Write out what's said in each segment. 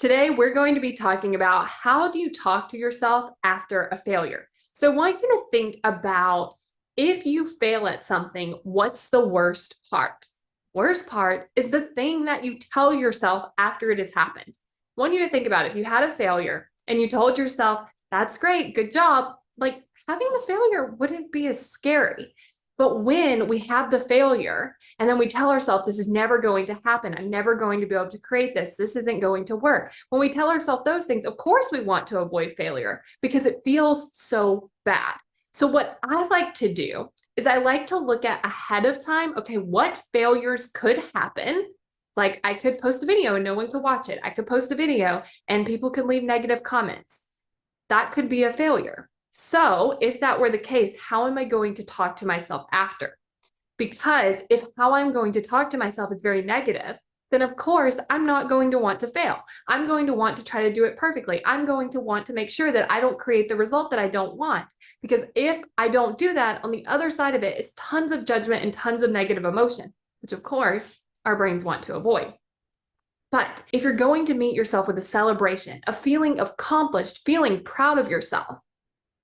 Today, we're going to be talking about how do you talk to yourself after a failure. So I want you to think about if you fail at something, what's the worst part? Worst part is the thing that you tell yourself after it has happened. I want you to think about if you had a failure and you told yourself, that's great, good job. Like having the failure wouldn't be as scary. But when we have the failure and then we tell ourselves, this is never going to happen. I'm never going to be able to create this. This isn't going to work. When we tell ourselves those things, of course, we want to avoid failure because it feels so bad. So, what I like to do is I like to look at ahead of time. Okay, what failures could happen? Like I could post a video and no one could watch it. I could post a video and people could leave negative comments. That could be a failure. So if that were the case, how am I going to talk to myself after? Because if how I'm going to talk to myself is very negative, then of course I'm not going to want to fail. I'm going to want to try to do it perfectly. I'm going to want to make sure that I don't create the result that I don't want. Because if I don't do that, on the other side of it is tons of judgment and tons of negative emotion, which of course our brains want to avoid. But if you're going to meet yourself with a celebration, a feeling of accomplished, feeling proud of yourself,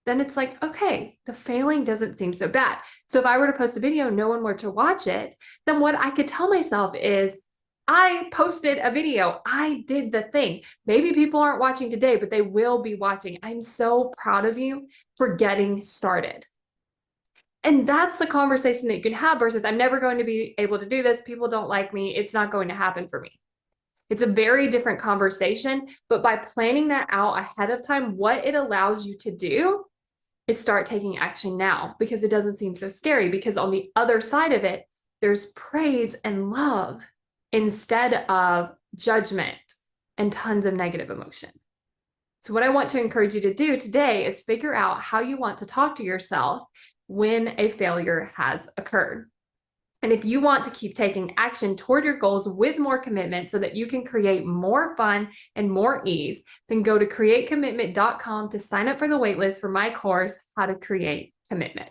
then it's like, okay, the failing doesn't seem so bad. So if I were to post a video, no one were to watch it, then what I could tell myself is, I posted a video. I did the thing. Maybe people aren't watching today, but they will be watching. I'm so proud of you for getting started. And that's the conversation that you can have versus I'm never going to be able to do this. People don't like me. It's not going to happen for me. It's a very different conversation, but by planning that out ahead of time, what it allows you to do is start taking action now because it doesn't seem so scary because on the other side of it, there's praise and love instead of judgment and tons of negative emotion. So what I want to encourage you to do today is figure out how you want to talk to yourself when a failure has occurred. And if you want to keep taking action toward your goals with more commitment so that you can create more fun and more ease, then go to createcommitment.com to sign up for the waitlist for my course, How to Create Commitment.